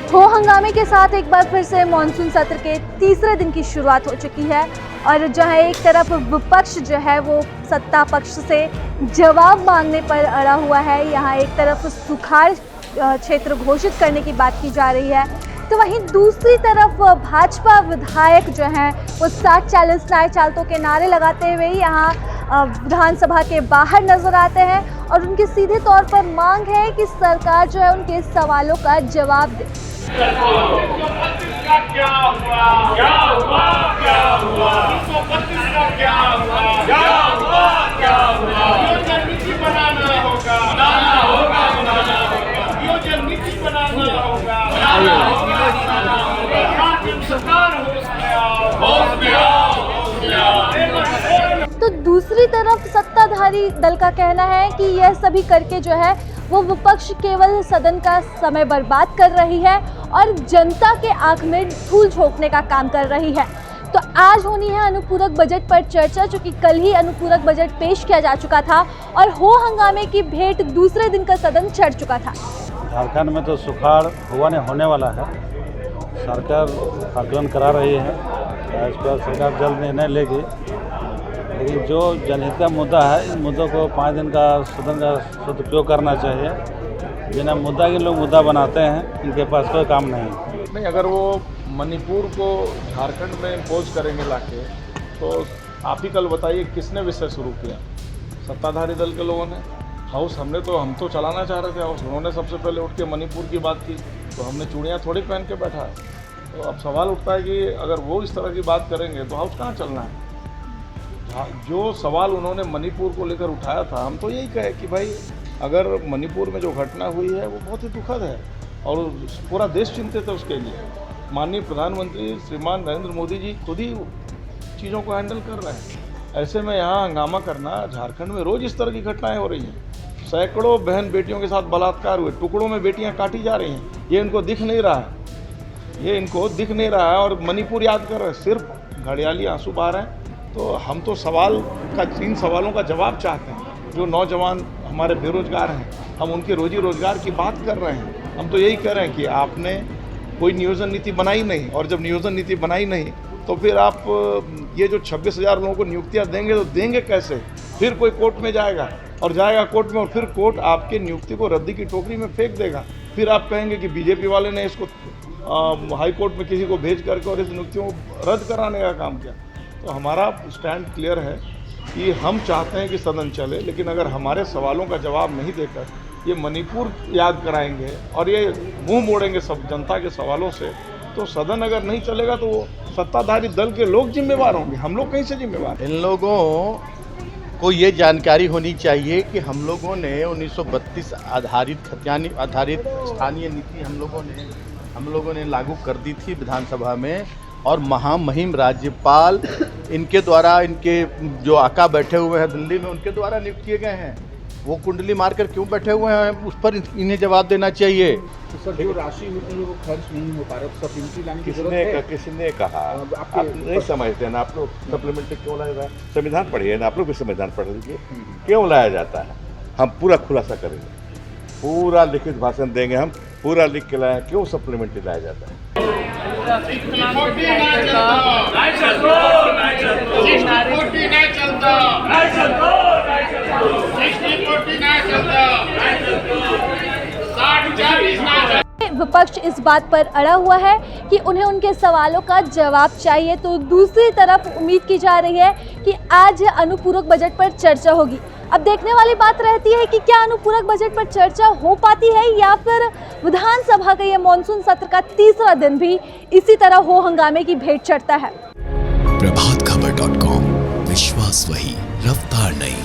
हो हंगामे के साथ एक बार फिर से मॉनसून सत्र के तीसरे दिन की शुरुआत हो चुकी है और जहां एक तरफ विपक्ष जो है वो सत्ता पक्ष से जवाब मांगने पर अड़ा हुआ है, यहां एक तरफ सुखाड़ क्षेत्र घोषित करने की बात की जा रही है, तो वहीं दूसरी तरफ भाजपा विधायक जो हैं वो 60-40 नए चालतों के नारे लगाते हुए यहाँ विधानसभा के बाहर नजर आते हैं और उनकी सीधे तौर पर मांग है कि सरकार जो है उनके सवालों का जवाब दे। तो दूसरी तरफ सत्ताधारी दल का कहना है कि यह सभी करके जो है वो विपक्ष केवल सदन का समय बर्बाद कर रही है और जनता के आंख में धूल झोंकने का काम कर रही है। तो आज होनी है अनुपूरक बजट पर चर्चा, चूँकि कल ही अनुपूरक बजट पेश किया जा चुका था और हो हंगामे की भेंट दूसरे दिन का सदन चढ़ चुका था। झारखंड में तो सुखाड़ हुआ नहीं होने वाला है। सरकार आकलन करा रही है, इस पर सरकार जल्द निर्णय लेगी, लेकिन जो जनहित का मुद्दा है इस मुद्दों को 5 दिन का सदन का सदुपयोग करना चाहिए। बिना मुद्दा के लोग मुद्दा बनाते हैं, इनके पास कोई काम नहीं। अगर वो मणिपुर को झारखंड में इम्पोज करेंगे लाके, तो आप ही कल बताइए किसने विषय शुरू किया? सत्ताधारी दल के लोगों ने। हाउस हम तो चलाना चाह रहे थे हाउस, उन्होंने सबसे पहले उठ के मणिपुर की बात की, तो हमने चूड़ियाँ थोड़ी पहन के बैठा है। तो अब सवाल उठता है कि अगर वो इस तरह की बात करेंगे तो हाउस कहाँ चलना है? जो सवाल उन्होंने मणिपुर को लेकर उठाया था, हम तो यही कहे कि भाई अगर मणिपुर में जो घटना हुई है वो बहुत ही दुखद है और पूरा देश चिंतित है उसके लिए। माननीय प्रधानमंत्री श्रीमान नरेंद्र मोदी जी खुद ही चीज़ों को हैंडल कर रहे हैं। ऐसे में यहाँ हंगामा करना, झारखंड में रोज़ इस तरह की घटनाएं हो रही हैं। सैकड़ों बहन बेटियों के साथ बलात्कार हुए, टुकड़ों में बेटियाँ काटी जा रही हैं, ये इनको दिख नहीं रहा है, और मणिपुर याद कर रहे हैं, सिर्फ घड़ियाली आंसू बहा रहे हैं। तो हम तो इन सवालों का जवाब चाहते हैं। जो नौजवान हमारे बेरोजगार हैं, हम उनके रोजी रोजगार की बात कर रहे हैं। हम तो यही कह रहे हैं कि आपने कोई नियोजन नीति बनाई नहीं, और जब नियोजन नीति बनाई नहीं तो फिर आप ये जो 26,000 लोगों को नियुक्तियां देंगे तो देंगे कैसे? फिर कोई कोर्ट में जाएगा कोर्ट में, और फिर कोर्ट आपके नियुक्ति को रद्दी की टोकरी में फेंक देगा। फिर आप कहेंगे कि बीजेपी वाले ने इसको हाई कोर्ट में किसी को भेज करके और इस नियुक्तियों को रद्द कराने का काम किया। तो हमारा स्टैंड क्लियर है कि हम चाहते हैं कि सदन चले, लेकिन अगर हमारे सवालों का जवाब नहीं देकर ये मणिपुर याद कराएंगे और ये मुंह मोड़ेंगे सब जनता के सवालों से, तो सदन अगर नहीं चलेगा तो वो सत्ताधारी दल के लोग जिम्मेवार होंगे। हम लोग कहीं से जिम्मेवार? इन लोगों को ये जानकारी होनी चाहिए कि हम लोगों ने 1932 आधारित स्थानीय नीति हम लोगों ने लागू कर दी थी विधानसभा में, और महामहिम राज्यपाल इनके द्वारा, इनके जो आका बैठे हुए हैं दिल्ली में, उनके द्वारा नियुक्त किए गए हैं। वो कुंडली मारकर क्यों बैठे हुए हैं, उस पर इन्हें जवाब देना चाहिए। तो सर जो राशि होती है वो खर्च नहीं हो पा रहा, तो सप्लीमेंट्री लाने की जरूरत है। किसने कहा? आप नहीं समझते हैं ना, आप लोग सप्लीमेंट्री क्यों लाया जाए? संविधान पढ़िए ना, आप लोग भी संविधान पढ़ लीजिए। क्यों लाया जाता है? हम पूरा खुलासा करेंगे, पूरा लिखित भाषण देंगे, हम पूरा लिख के लाए क्यों सप्लीमेंट्री लाया जाता है। विपक्ष इस बात पर अड़ा हुआ है कि उन्हें उनके सवालों का जवाब चाहिए, तो दूसरी तरफ उम्मीद की जा रही है कि आज अनुपूरक बजट पर चर्चा होगी। अब देखने वाली बात रहती है कि क्या अनुपूरक बजट पर चर्चा हो पाती है या फिर विधानसभा का यह मॉनसून सत्र का तीसरा दिन भी इसी तरह हो हंगामे की भेंट चढ़ता है। प्रभातखबर.com, विश्वास वही, रफ्तार नहीं।